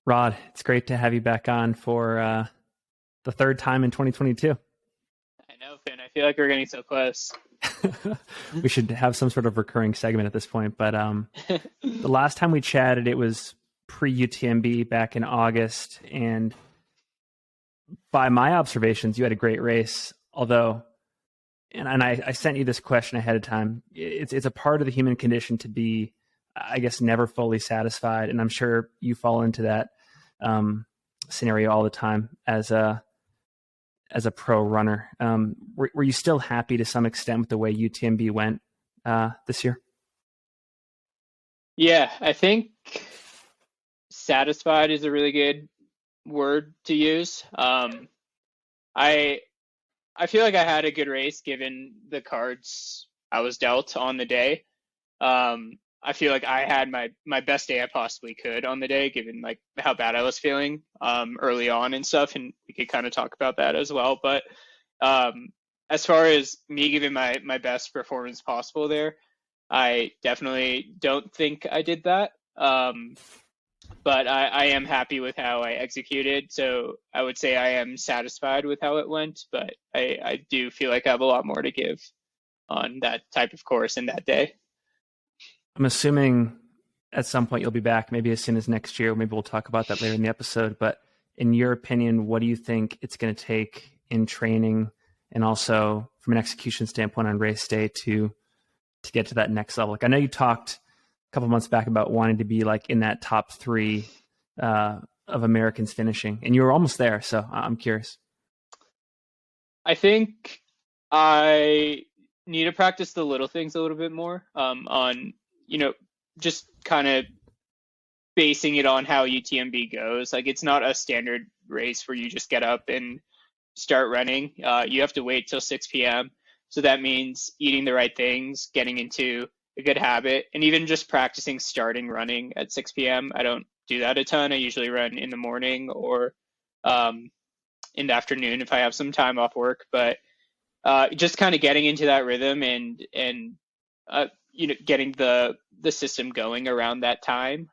Rod, it's great to have you back on for the third time in 2022. I know, Finn. I feel like we're getting so close. We should have some sort of recurring segment at this point. But the last time we chatted, it was pre-UTMB back in August. And by my observations, you had a great race. Although, and I sent you this question ahead of time. It's a part of the human condition to be, I guess, never fully satisfied. And I'm sure you fall into that scenario all the time as a pro runner. Were you still happy to some extent with the way UTMB went this year? Yeah, I think satisfied is a really good word to use. I feel like I had a good race given the cards I was dealt on the day. I feel like I had my best day I possibly could on the day, given like how bad I was feeling early on and stuff, and we could kind of talk about that as well. But as far as me giving my best performance possible there, I definitely don't think I did that. But I am happy with how I executed, so I would say I am satisfied with how it went, but I do feel like I have a lot more to give on that type of course in that day. I'm assuming at some point you'll be back, maybe as soon as next year. Maybe we'll talk about that later in the episode. But in your opinion, what do you think it's going to take in training and also from an execution standpoint on race day to get to that next level? Like, I know you talked a couple months back about wanting to be like in that top three of Americans finishing, and you were almost there. So I'm curious. I think I need to practice the little things a little bit more on, just kind of basing it on how UTMB goes. Like, it's not a standard race where you just get up and start running. You have to wait till 6 p.m. So that means eating the right things, getting into a good habit, and even just practicing starting running at 6 p.m. I don't do that a ton. I usually run in the morning or in the afternoon if I have some time off work. But just kind of getting into that rhythm and getting the system going around that time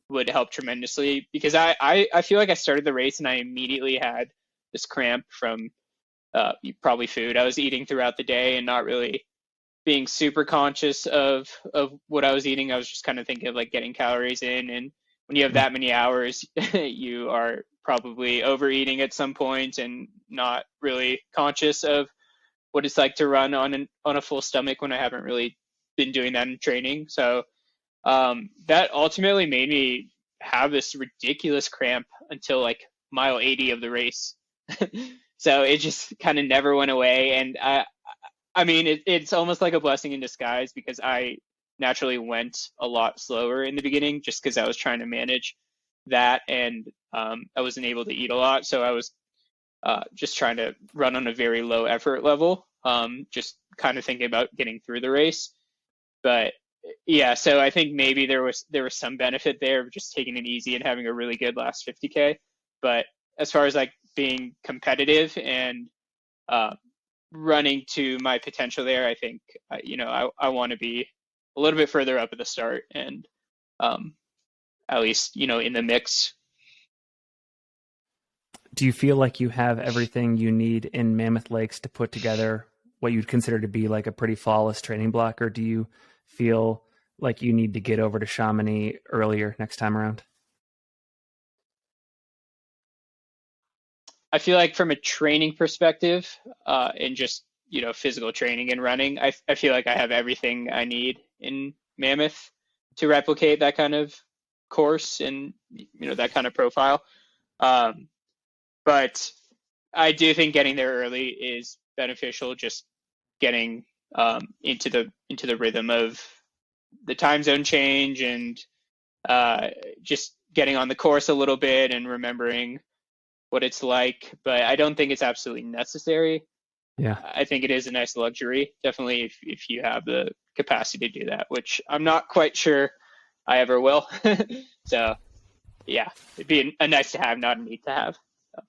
would help tremendously, because I feel like I started the race and I immediately had this cramp from probably food I was eating throughout the day and not really being super conscious of what I was eating. I was just kind of thinking of like getting calories in, and when you have that many hours, you are probably overeating at some point and not really conscious of what it's like to run on a full stomach when I haven't really been doing that in training. So that ultimately made me have this ridiculous cramp until like mile 80 of the race. So it just kind of never went away. And I mean, it's almost like a blessing in disguise, because I naturally went a lot slower in the beginning just because I was trying to manage that, and I wasn't able to eat a lot. So I was just trying to run on a very low effort level, just kind of thinking about getting through the race. But yeah, so I think maybe there was some benefit there of just taking it easy and having a really good last 50K. But as far as like being competitive and running to my potential there, I think I want to be a little bit further up at the start and at least in the mix. Do you feel like you have everything you need in Mammoth Lakes to put together what you'd consider to be like a pretty flawless training block, or do you feel like you need to get over to Chamonix earlier next time around? I feel like from a training perspective, and just physical training and running, I feel like I have everything I need in Mammoth to replicate that kind of course and that kind of profile. But I do think getting there early is beneficial. Just getting into the rhythm of the time zone change and just getting on the course a little bit and remembering what it's like. But I don't think it's absolutely necessary. Yeah, I think it is a nice luxury, definitely, if you have the capacity to do that, which I'm not quite sure I ever will. So yeah, it'd be a nice to have, not a need to have. So.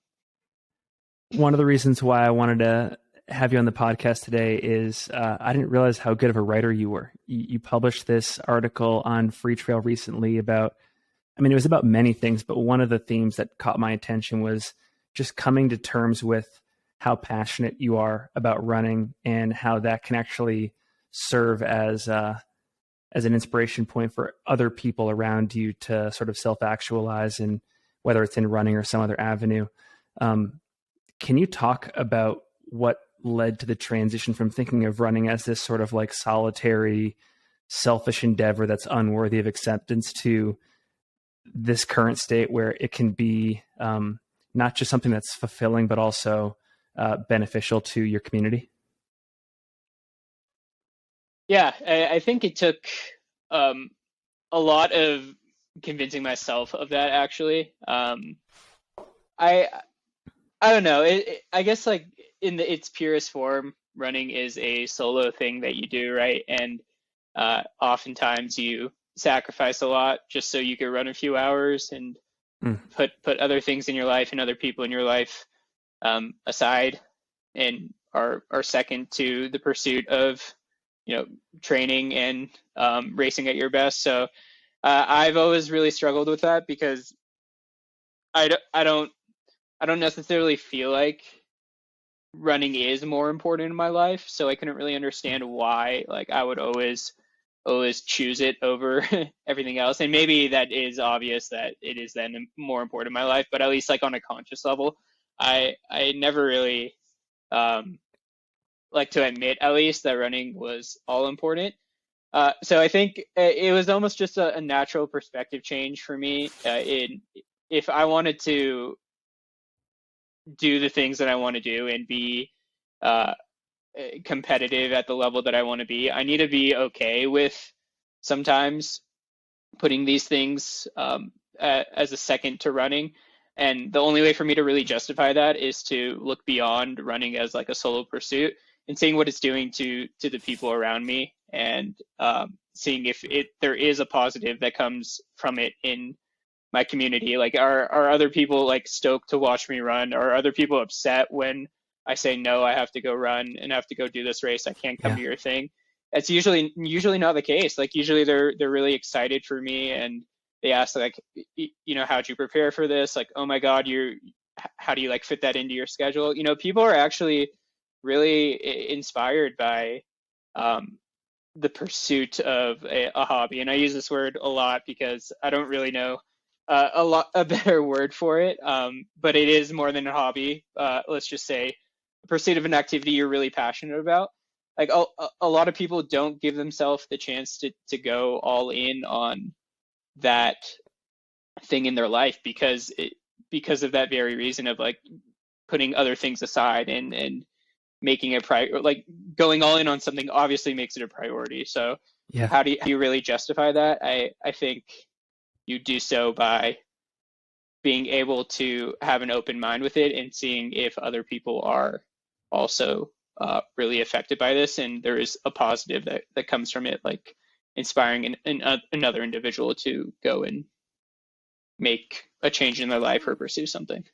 One of the reasons why I wanted to have you on the podcast today is I didn't realize how good of a writer you were. You published this article on Free Trail recently about I mean, it was about many things, but one of the themes that caught my attention was just coming to terms with how passionate you are about running and how that can actually serve as an inspiration point for other people around you to sort of self-actualize, and whether it's in running or some other avenue. Can you talk about what led to the transition from thinking of running as this sort of like solitary, selfish endeavor that's unworthy of acceptance to this current state where it can be not just something that's fulfilling, but also beneficial to your community? Yeah, I think it took a lot of convincing myself of that, actually. I I don't know. I guess like in its purest form, running is a solo thing that you do, right? And oftentimes you sacrifice a lot just so you can run a few hours and put other things in your life and other people in your life aside, and are second to the pursuit of training and racing at your best. So I've always really struggled with that because I don't necessarily feel like running is more important in my life. So I couldn't really understand why like I would always choose it over everything else. And maybe that is obvious that it is then more important in my life, but at least like on a conscious level, I never really like to admit at least that running was all important. So I think it was almost just a natural perspective change for me. If I wanted to do the things that I want to do and be competitive at the level that I want to be, I need to be okay with sometimes putting these things as a second to running. And the only way for me to really justify that is to look beyond running as like a solo pursuit and seeing what it's doing to the people around me, and seeing if there is a positive that comes from it in my community. Like, are other people like stoked to watch me run? Are other people upset when I say no, I have to go run and have to go do this race, I can't come to your thing? It's usually not the case. Like usually they're really excited for me, and they ask like, how'd you prepare for this? Like, oh my God, how do you like fit that into your schedule? People are actually really inspired by the pursuit of a hobby. And I use this word a lot because I don't really know a better word for it. But it is more than a hobby. Let's just say the pursuit of an activity you're really passionate about. Like a lot of people don't give themselves the chance to go all in on that thing in their life because of that very reason of like putting other things aside and making it like going all in on something obviously makes it a priority. So how do you really justify that? I think you do so by being able to have an open mind with it and seeing if other people are also really affected by this, and there is a positive that comes from it, like inspiring another individual to go and make a change in their life or pursue something.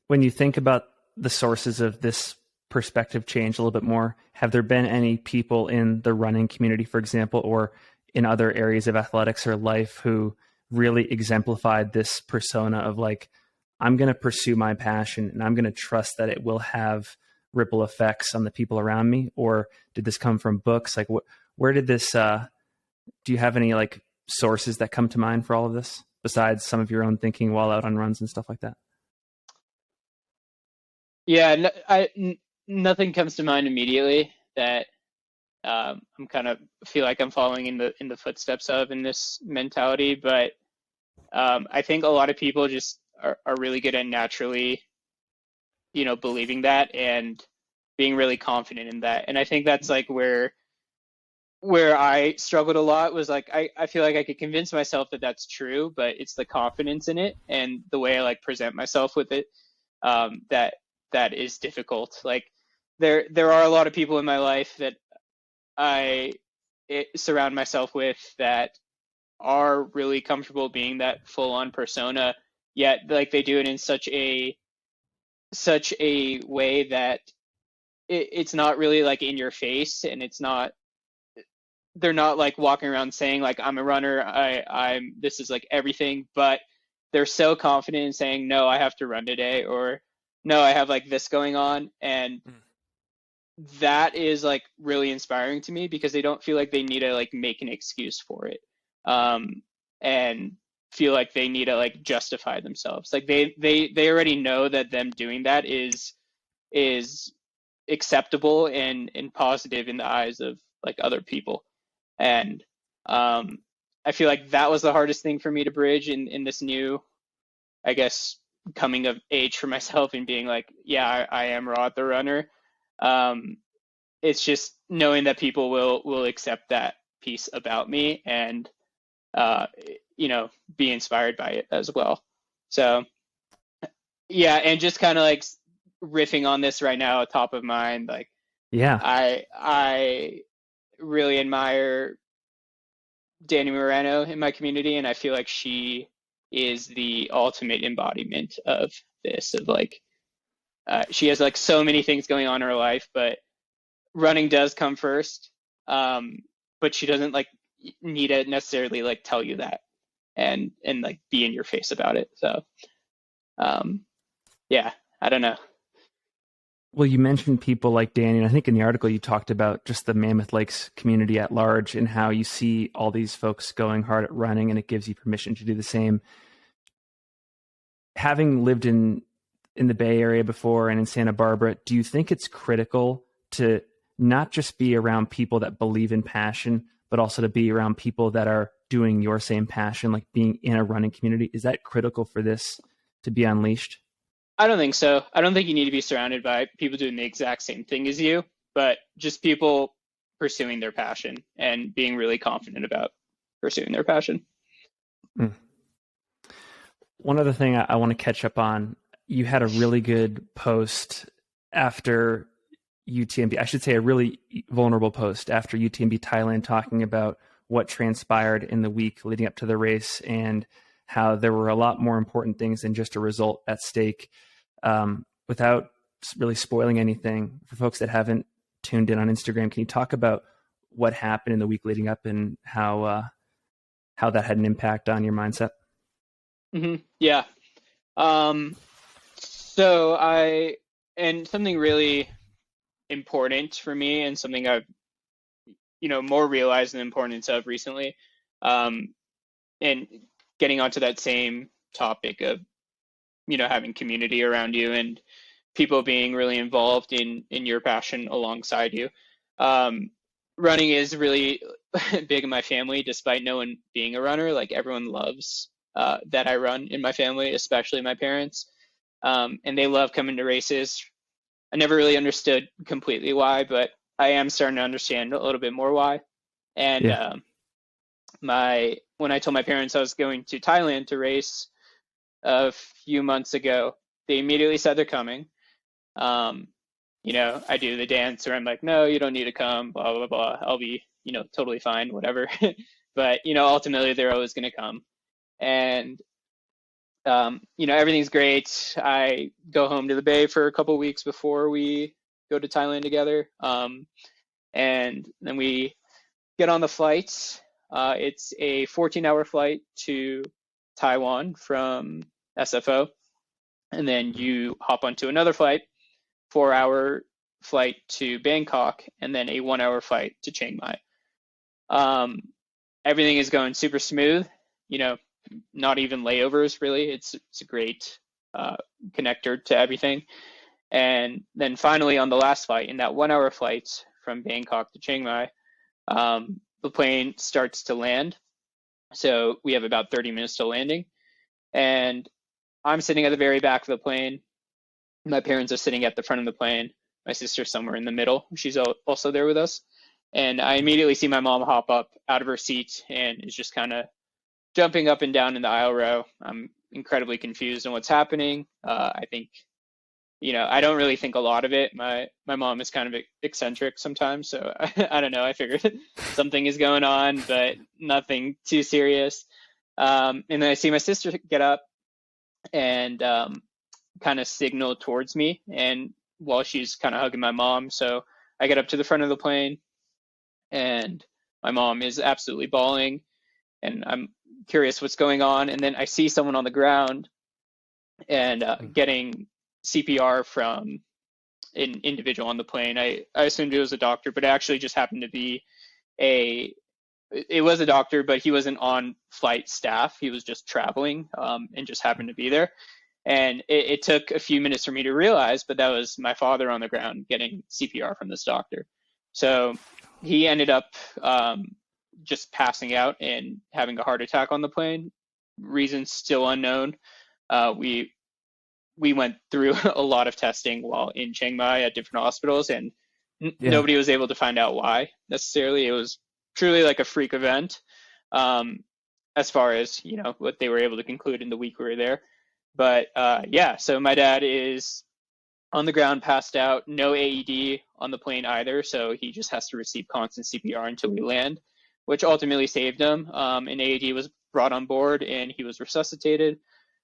When you think about the sources of this perspective change a little bit more, have there been any people in the running community, for example, or in other areas of athletics or life who really exemplified this persona of like, I'm going to pursue my passion and I'm going to trust that it will have ripple effects on the people around me? Or did this come from books? Like where did this, do you have any like sources that come to mind for all of this besides some of your own thinking while out on runs and stuff like that? Yeah, nothing comes to mind immediately that I'm kind of feel like I'm following in the footsteps of in this mentality, but I think a lot of people just are really good at naturally, believing that and being really confident in that. And I think that's like where I struggled a lot was like I feel like I could convince myself that that's true, but it's the confidence in it and the way I like present myself with it that is difficult. Like there are a lot of people in my life that I surround myself with that are really comfortable being that full-on persona, yet like they do it in such a way that it's not really like in your face, and it's not they're not like walking around saying like I'm a runner, I'm this is like everything, but they're so confident in saying no, I have to run today, or no, I have like this going on, and that is like really inspiring to me because they don't feel like they need to like make an excuse for it, and feel like they need to like justify themselves. Like they already know that them doing that is acceptable and positive in the eyes of like other people. And I feel like that was the hardest thing for me to bridge in this new, I guess, coming of age for myself and being like, yeah, I am Rod the runner. It's just knowing that people will accept that piece about me and be inspired by it as well. So yeah, and just kind of like riffing on this right now, top of mind, like Yeah. I really admire Danny Moreno in my community, and I feel like she is the ultimate embodiment of this. Of like, she has like so many things going on in her life, but running does come first. But she doesn't like need to necessarily like tell you that and like be in your face about it. So, yeah, I don't know. Well, you mentioned people like Danny, and I think in the article you talked about just the Mammoth Lakes community at large and how you see all these folks going hard at running, and it gives you permission to do the same. Having lived in the Bay Area before and in Santa Barbara, do you think it's critical to not just be around people that believe in passion, but also to be around people that are doing your same passion, like being in a running community? Is that critical for this to be unleashed? I don't think so. I don't think you need to be surrounded by people doing the exact same thing as you, but just people pursuing their passion and being really confident about pursuing their passion. Mm. One other thing I want to catch up on, you had a really good post after UTMB, I should say a really vulnerable post after UTMB Thailand, talking about what transpired in the week leading up to the race and how there were a lot more important things than just a result at stake. Without really spoiling anything for folks that haven't tuned in on Instagram, can you talk about what happened in the week leading up and how that had an impact on your mindset? Mm-hmm. Yeah. And something really important for me and something I've, more realized the importance of recently, and getting onto that same topic of, having community around you and people being really involved in your passion alongside you. Running is really big in my family, despite no one being a runner. Like everyone loves that I run in my family, especially my parents, and they love coming to races. I never really understood completely why, but I am starting to understand a little bit more why. And Yeah. When I told my parents I was going to Thailand to race a few months ago, they immediately said they're coming. I do the dance where I'm like, no, you don't need to come, blah, blah, blah. I'll be, totally fine, whatever. But, ultimately they're always going to come. And, everything's great. I go home to the Bay for a couple of weeks before we go to Thailand together. And then we get on the flight. It's a 14-hour flight to Taiwan from SFO. And then you hop onto another flight, 4-hour flight to Bangkok, and then a 1-hour flight to Chiang Mai. Everything is going super smooth, not even layovers really. It's a great connector to everything. And then finally on the last flight, in that 1-hour flight from Bangkok to Chiang Mai, the plane starts to land. So we have about 30 minutes to landing. And I'm sitting at the very back of the plane. My parents are sitting at the front of the plane. My sister's somewhere in the middle. She's also there with us. And I immediately see my mom hop up out of her seat and is just kind of jumping up and down in the aisle row. I'm incredibly confused on what's happening. I think, I don't really think a lot of it. My mom is kind of eccentric sometimes. So I don't know. I figured something is going on, but nothing too serious. And then I see my sister get up and kind of signal towards me, and while she's kind of hugging my mom. So I get up to the front of the plane, and my mom is absolutely bawling, and I'm curious what's going on. And then I see someone on the ground and getting CPR from an individual on the plane. I assumed it was a doctor, but it actually just happened to be it was a doctor, but he wasn't on flight staff. He was just traveling and just happened to be there. And it took a few minutes for me to realize, but that was my father on the ground getting CPR from this doctor. So he ended up just passing out and having a heart attack on the plane. Reasons still unknown. We went through a lot of testing while in Chiang Mai at different hospitals, and nobody was able to find out why necessarily. It was truly like a freak event, as far as what they were able to conclude in the week we were there. But so my dad is on the ground, passed out, no AED on the plane either, so he just has to receive constant CPR until we land, which ultimately saved him. An AED was brought on board, and he was resuscitated,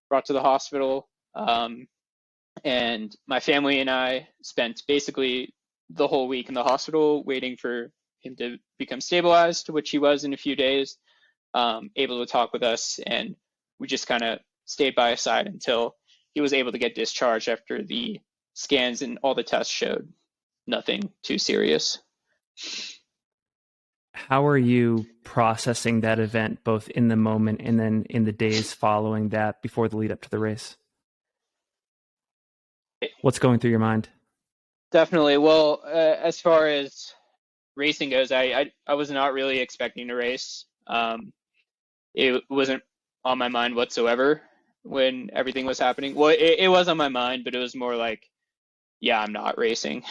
brought to the hospital. And my family and I spent basically the whole week in the hospital waiting for him to become stabilized, which he was in a few days, able to talk with us, and we just kind of stayed by his side until he was able to get discharged after the scans and all the tests showed nothing too serious. How are you processing that event, both in the moment and then in the days following that, before the lead up to the race? What's going through your mind? Definitely. Well, as far as racing goes, I was not really expecting to race. It wasn't on my mind whatsoever when everything was happening. Well, it was on my mind, but it was more like, yeah, I'm not racing,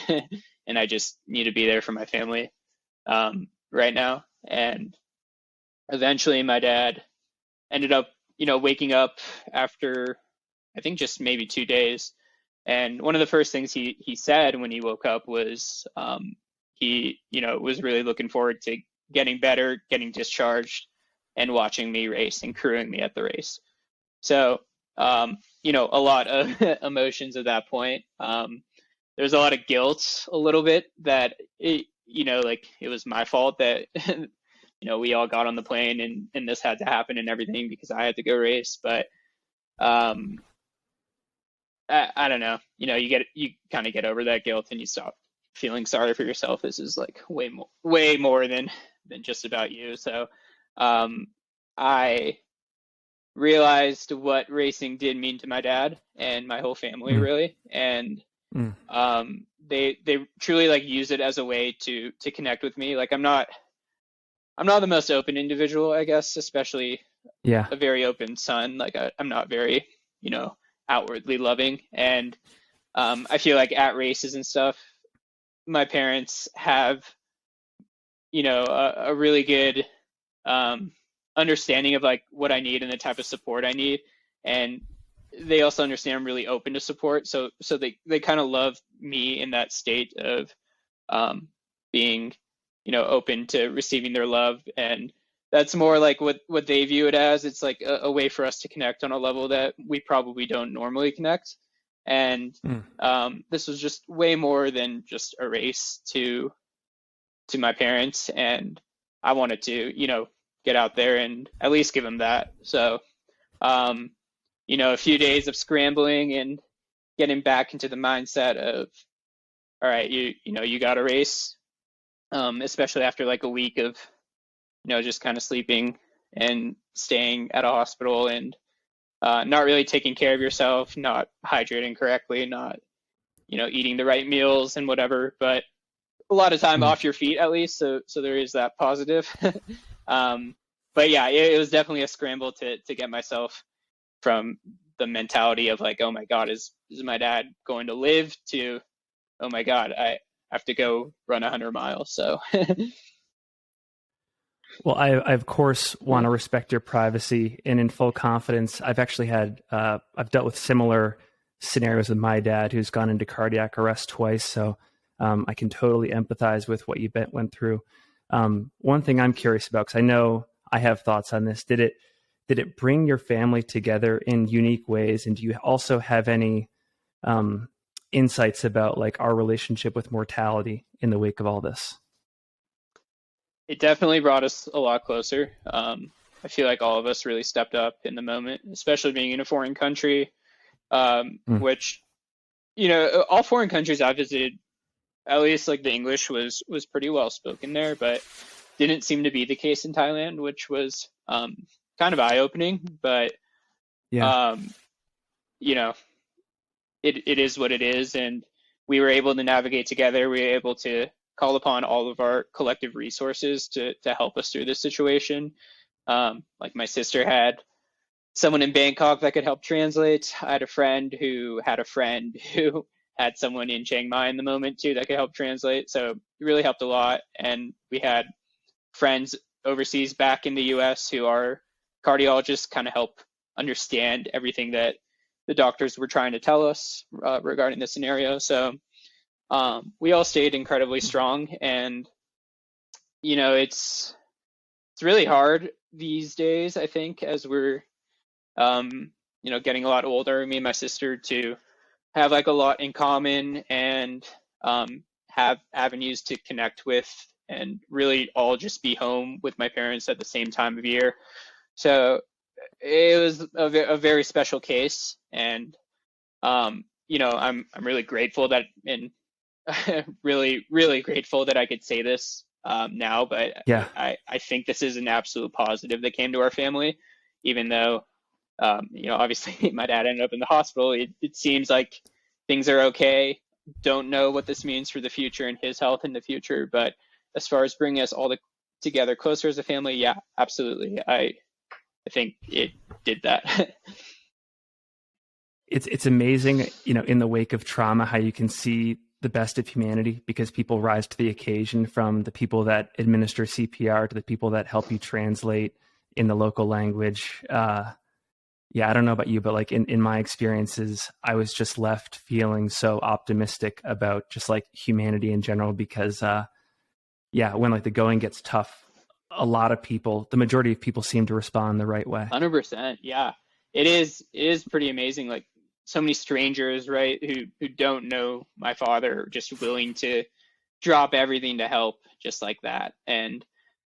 and I just need to be there for my family right now. And eventually, my dad ended up, waking up after, I think, just maybe 2 days. And one of the first things he said when he woke up was he was really looking forward to getting better, getting discharged, and watching me race and crewing me at the race. So a lot of emotions at that point. There's a lot of guilt, a little bit, that it was my fault that we all got on the plane and this had to happen and everything because I had to go race. But I don't know. You kind of get over that guilt and you stop feeling sorry for yourself. This is like way more than just about you. So I realized what racing did mean to my dad and my whole family, really, and they truly use it as a way to connect with me. I'm not the most open individual, I guess, especially a very open son. I'm not very outwardly loving, and I feel like at races and stuff, my parents have a really good understanding of what I need and the type of support I need, and they also understand I'm really open to support, so they kind of love me in that state of being open to receiving their love. And that's more what they view it as. It's a way for us to connect on a level that we probably don't normally connect. And this was just way more than just a race to my parents, and I wanted to get out there and at least give them that. So a few days of scrambling and getting back into the mindset of, all right, you got to race, especially after a week of just kind of sleeping and staying at a hospital and not really taking care of yourself, not hydrating correctly, not eating the right meals and whatever, but a lot of time off your feet at least, so there is that positive. But yeah, it was definitely a scramble to get myself from the mentality of oh my God, is my dad going to live, to, oh my God, I have to go run 100 miles. So well, I of course want to respect your privacy, and in full confidence, I've actually had I've dealt with similar scenarios with my dad, who's gone into cardiac arrest twice, so I can totally empathize with what you went through. One thing I'm curious about, because I know I have thoughts on this, did it bring your family together in unique ways? And do you also have any insights about our relationship with mortality in the wake of all this? it definitely brought us a lot closer. I feel like all of us really stepped up in the moment, especially being in a foreign country, which, all foreign countries I visited, at least like the English was pretty well spoken there, but didn't seem to be the case in Thailand, which was kind of eye-opening. But Yeah. It is what it is, and we were able to navigate together. We were able to call upon all of our collective resources to help us through this situation. Like my sister had someone in Bangkok that could help translate. I had a friend who had a friend who had someone in Chiang Mai in the moment too that could help translate. So it really helped a lot. And we had friends overseas back in the US who are cardiologists, kind of help understand everything that the doctors were trying to tell us regarding the scenario. So we all stayed incredibly strong, and it's really hard these days, I think, as we're getting a lot older, me and my sister, to have like a lot in common and have avenues to connect with, and really all just be home with my parents at the same time of year. So it was a very special case, and I'm really grateful that, and really, really grateful that I could say this now, but Yeah. I think this is an absolute positive that came to our family, even though, obviously my dad ended up in the hospital. It seems like things are okay. Don't know what this means for the future and his health in the future, but as far as bringing us all together closer as a family, yeah, absolutely. I think it did that. It's amazing, in the wake of trauma, how you can see the best of humanity, because people rise to the occasion, from the people that administer CPR to the people that help you translate in the local language. Yeah, I don't know about you, but like in my experiences, I was just left feeling so optimistic about just like humanity in general, because when like the going gets tough, a lot of people, the majority of people, seem to respond the right way. 100%. Yeah, it is pretty amazing. Like, so many strangers, right, who don't know my father, are just willing to drop everything to help, just like that, and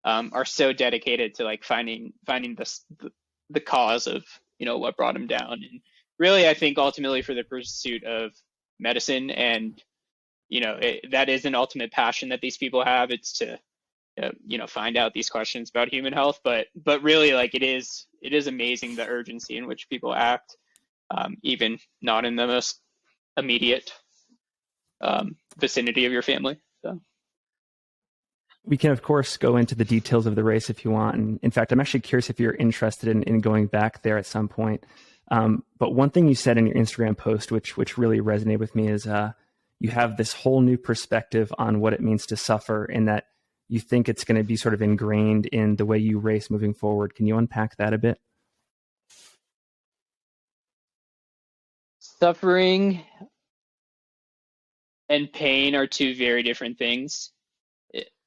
are so dedicated to like finding the cause of what brought him down. And really, I think ultimately for the pursuit of medicine, and that is an ultimate passion that these people have. It's to find out these questions about human health, but really, like, it is amazing the urgency in which people act, even not in the most immediate vicinity of your family. So We can, of course, go into the details of the race if you want. And in fact, I'm actually curious if you're interested in going back there at some point. But one thing you said in your Instagram post, which really resonated with me, is you have this whole new perspective on what it means to suffer, and that you think it's going to be sort of ingrained in the way you race moving forward. Can you unpack that a bit? suffering and pain are two very different things.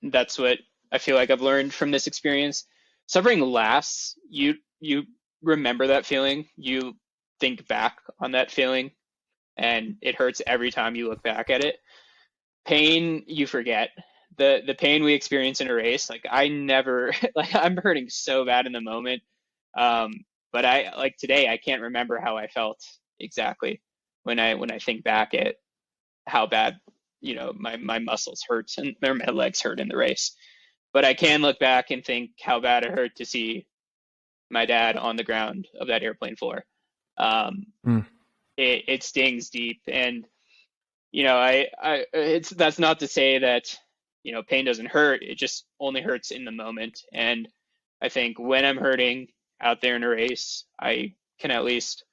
That's what I feel like I've learned from this experience. Suffering lasts. You remember that feeling. You think back on that feeling, and it hurts every time you look back at it. Pain, you forget. The pain we experience in a race, like, I never like, I'm hurting so bad in the moment. But I, like, today, I can't remember how I felt exactly when I think back at how bad my muscles hurts, and or my legs hurt in the race. But I can look back and think how bad it hurt to see my dad on the ground of that airplane floor. It stings deep, and that's not to say that pain doesn't hurt. It just only hurts in the moment. And I think when I'm hurting out there in a race, I can at least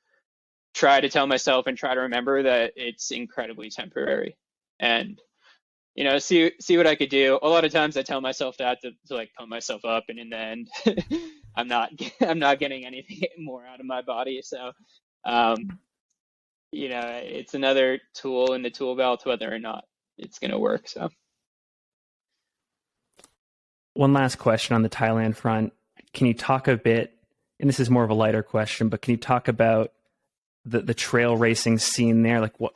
try to tell myself and try to remember that it's incredibly temporary, and see what I could do. A lot of times I tell myself that to like pump myself up, and in the end, I'm not getting anything more out of my body. So it's another tool in the tool belt, whether or not it's going to work. So One last question on the Thailand front. Can you talk a bit, and this is more of a lighter question, but can you talk about the trail racing scene there? Like, what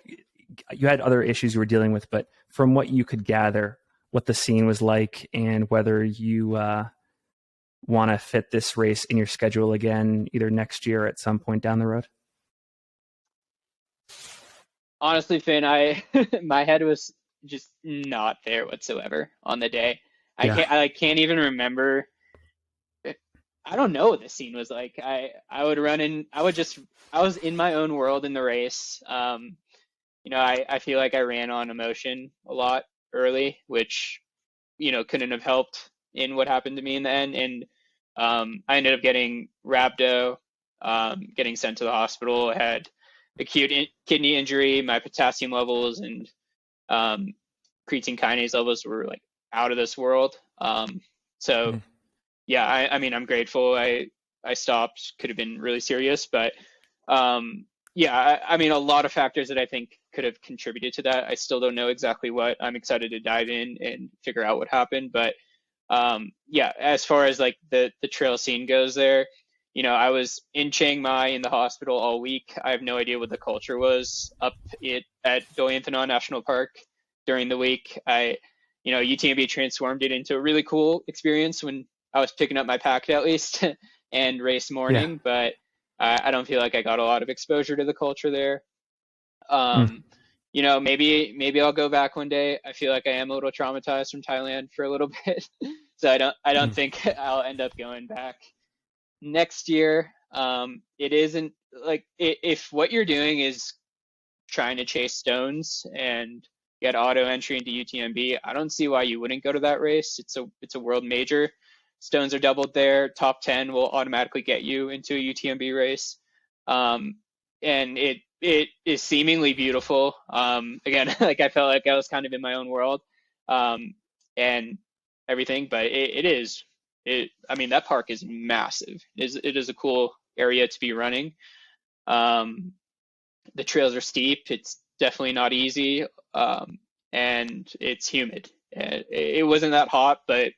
you had other issues you were dealing with, but from what you could gather, what the scene was like and whether you want to fit this race in your schedule again, either next year or at some point down the road? Honestly, Finn, my head was just not there whatsoever on the day. Yeah. I can't even remember. I don't know what the scene was like. I would run in. I was in my own world in the race. I feel like I ran on emotion a lot early, which couldn't have helped in what happened to me in the end. And I ended up getting rhabdo, getting sent to the hospital. I had acute kidney injury. My potassium levels and creatine kinase levels were like out of this world. So yeah, I mean, I'm grateful I stopped. Could have been really serious, but yeah, I mean, a lot of factors that I think could have contributed to that. I still don't know exactly what. I'm excited to dive in and figure out what happened, but yeah, as far as like the trail scene goes there, I was in Chiang Mai in the hospital all week. I have no idea what the culture was up at Doi Inthanon National Park during the week. UTMB transformed it into a really cool experience when I was picking up my pack at least and race morning, but I don't feel like I got a lot of exposure to the culture there. Maybe I'll go back one day. I feel like I am a little traumatized from Thailand for a little bit, so I don't think I'll end up going back next year. It isn't like if what you're doing is trying to chase stones and get auto entry into UTMB, I don't see why you wouldn't go to that race. It's a world major. Stones are doubled there. Top 10 will automatically get you into a UTMB race. And it is seemingly beautiful. Again, like I felt like I was kind of in my own world and everything, but it is. I mean, that park is massive. It is a cool area to be running. The trails are steep. It's definitely not easy, and it's humid. It wasn't that hot, but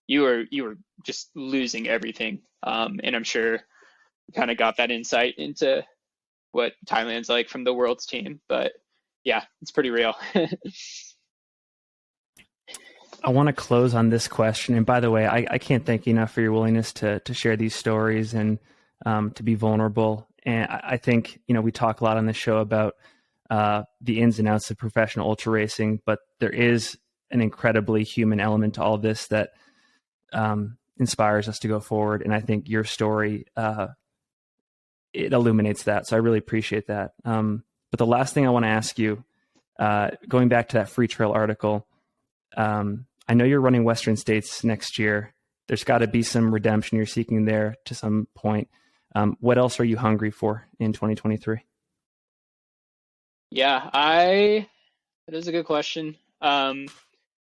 you were just losing everything. And I'm sure you kind of got that insight into what Thailand's like from the world's team. But yeah, it's pretty real. I want to close on this question. And by the way, I can't thank you enough for your willingness to share these stories and to be vulnerable. And I think, we talk a lot on this show about the ins and outs of professional ultra racing, but there is an incredibly human element to all of this that inspires us to go forward. And I think your story, it illuminates that. So I really appreciate that. But the last thing I want to ask you, going back to that Free Trail article, I know you're running Western States next year. There's got to be some redemption you're seeking there to some point. What else are you hungry for in 2023? Yeah, that is a good question. I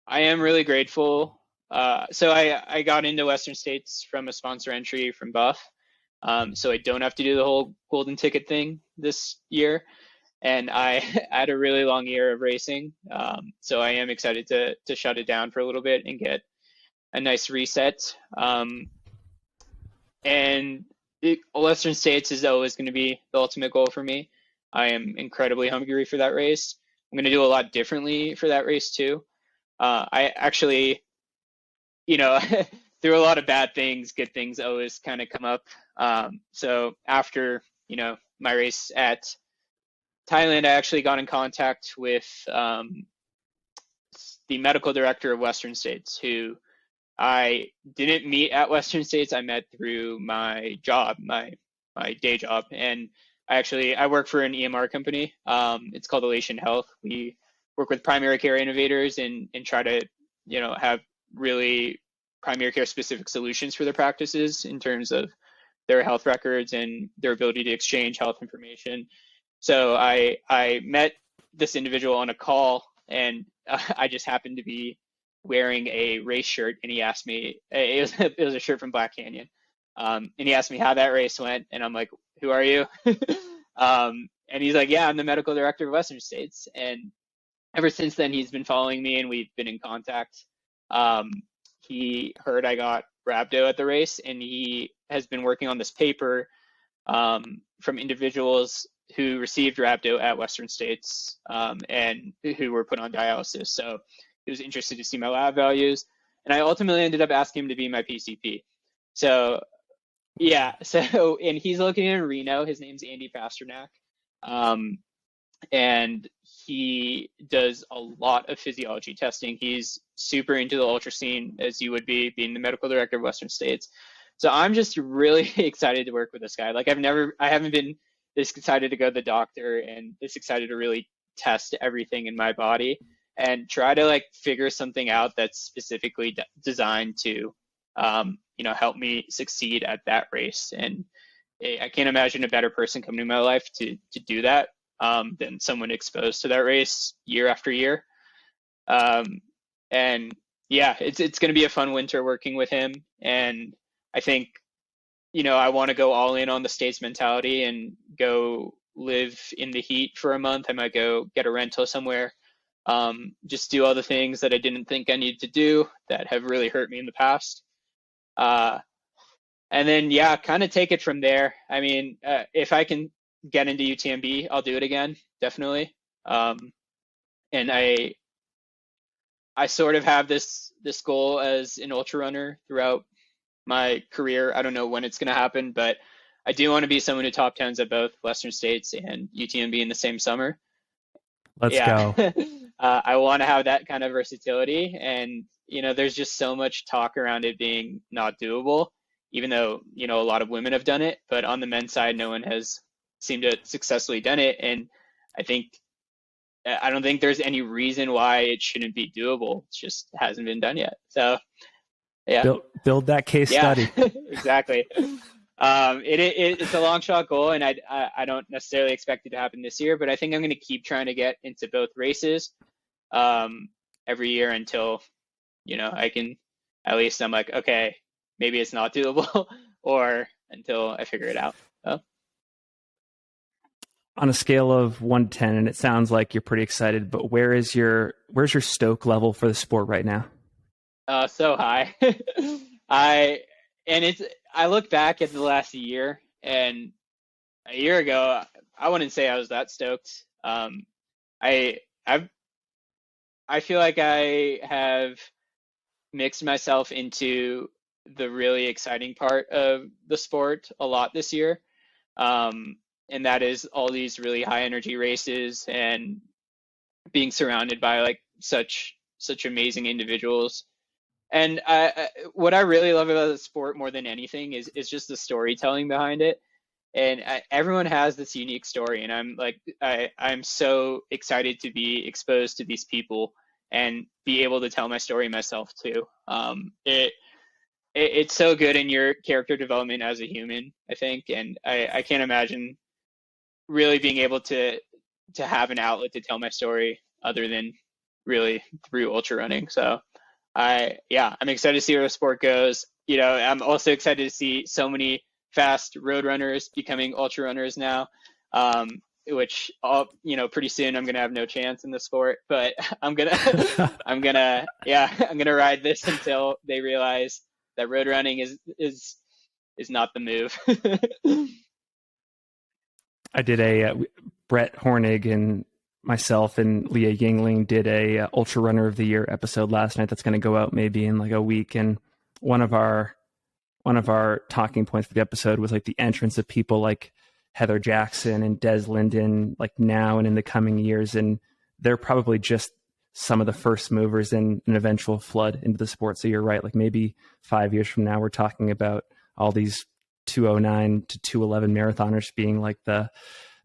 am really grateful. So I got into Western States from a sponsor entry from Buff. So I don't have to do the whole golden ticket thing this year. And I had a really long year of racing. So I am excited to shut it down for a little bit and get a nice reset. And Western States is always going to be the ultimate goal for me. I am incredibly hungry for that race. I'm going to do a lot differently for that race too. I actually, through a lot of bad things, good things always kind of come up. So after, my race at Thailand, I actually got in contact with the medical director of Western States, who I didn't meet at Western States. I met through my job, my day job, and I work for an EMR company. It's called Elation Health. We work with primary care innovators and try to have really primary care specific solutions for their practices in terms of their health records and their ability to exchange health information. So I met this individual on a call, and I just happened to be wearing a race shirt, and he asked me, it was a shirt from Black Canyon, and he asked me how that race went, and I'm like, who are you? And he's like, yeah, I'm the medical director of Western States. And ever since then, he's been following me, and we've been in contact. He heard I got rhabdo at the race, and he has been working on this paper from individuals who received rhabdo at Western States and who were put on dialysis. So he was interested to see my lab values, and I ultimately ended up asking him to be my PCP. So yeah, so and he's located in Reno. His name's Andy Pasternak, and he does a lot of physiology testing. He's super into the ultra scene, as you would be, being the medical director of Western States. So I'm just really excited to work with this guy. Like I haven't been this excited to go to the doctor and this excited to really test everything in my body and try to like figure something out that's specifically designed to, help me succeed at that race. And I can't imagine a better person coming to my life to do that than someone exposed to that race year after year. And yeah, it's going to be a fun winter working with him. And I think, I want to go all in on the States mentality and go live in the heat for a month. I might go get a rental somewhere, just do all the things that I didn't think I needed to do that have really hurt me in the past. And then, yeah, kind of take it from there. I mean, if I can get into UTMB, I'll do it again, definitely. And I sort of have this goal as an ultra runner throughout my career. I don't know when it's going to happen, but I do want to be someone who top tens at both Western States and UTMB in the same summer. Let's go. I want to have that kind of versatility, and there's just so much talk around it being not doable, even though a lot of women have done it, but on the men's side no one has seemed to successfully done it. And I don't think there's any reason why it shouldn't be doable. It just hasn't been done yet. So yeah, build that case study. Exactly. It's a long shot goal, and I don't necessarily expect it to happen this year, but I think I'm going to keep trying to get into both races every year until I can, at least I'm like, okay, maybe it's not doable, or until I figure it out. So. On a scale of 1 to 10, and it sounds like you're pretty excited, but where's your stoke level for the sport right now? So high. I look back at the last year, and a year ago, I wouldn't say I was that stoked. I feel like I have mixed myself into the really exciting part of the sport a lot this year. And that is all these really high energy races and being surrounded by like such amazing individuals. And what I really love about the sport more than anything is just the storytelling behind it. And everyone has this unique story, and I'm so excited to be exposed to these people and be able to tell my story myself too. It's so good in your character development as a human, I think, and I can't imagine really being able to have an outlet to tell my story other than really through ultra running. So I'm excited to see where the sport goes. I'm also excited to see so many fast road runners becoming ultra runners now, which pretty soon I'm gonna have no chance in the sport, but I'm gonna ride this until they realize that road running is not the move. I did Brett Hornig and myself and Leah Yingling did a Ultra Runner of the Year episode last night that's going to go out maybe in like a week, and one of our talking points for the episode was like the entrance of people like Heather Jackson and Des Linden, like now and in the coming years, and they're probably just some of the first movers in an eventual flood into the sport. So you're right, like maybe 5 years from now we're talking about all these 209 to 211 marathoners being like the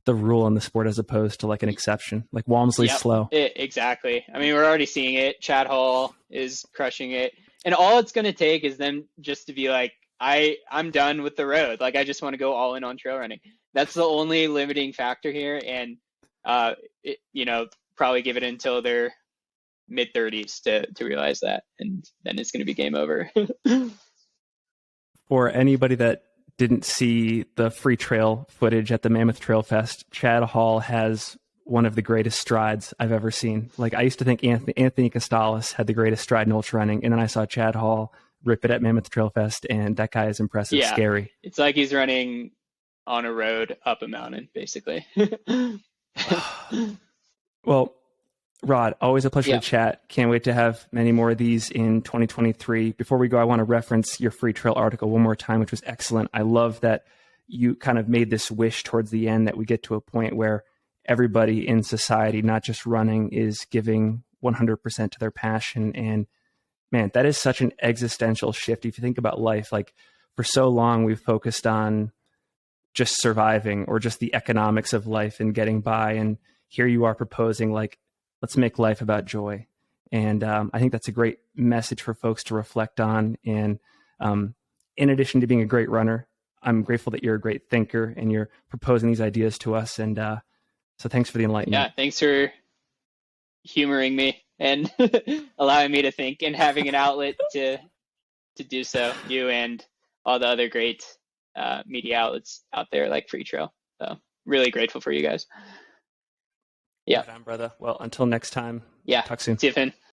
rule in the sport as opposed to like an exception, like Walmsley's slow. Exactly. I mean, we're already seeing it. Chad Hall is crushing it, and all it's going to take is them just to be like, I'm done with the road. Like, I just want to go all in on trail running. That's the only limiting factor here. And, probably give it until their mid 30s to realize that. And then it's going to be game over. For anybody that didn't see the free trail footage at the Mammoth Trail Fest, Chad Hall has one of the greatest strides I've ever seen. Like, I used to think Anthony Costales had the greatest stride in ultra running, and then I saw Chad Hall rip it at Mammoth Trail Fest, and that guy is impressive. Yeah, scary. It's like he's running on a road up a mountain, basically. Well, Rod, always a pleasure to chat. Can't wait to have many more of these in 2023. Before we go, I want to reference your Free Trail article one more time, which was excellent. I love that you kind of made this wish towards the end that we get to a point where everybody in society, not just running, is giving 100% to their passion. And man, that is such an existential shift. If you think about life, like for so long, we've focused on just surviving or just the economics of life and getting by. And here you are proposing, like, let's make life about joy. And I think that's a great message for folks to reflect on. And in addition to being a great runner, I'm grateful that you're a great thinker and you're proposing these ideas to us. And so thanks for the enlightenment. Yeah, thanks for humoring me and allowing me to think and having an outlet to do so. You and all the other great media outlets out there like Free Trail. So really grateful for you guys. Yeah. Right on, brother. Well, until next time. Yeah. Talk soon. See you, Finn.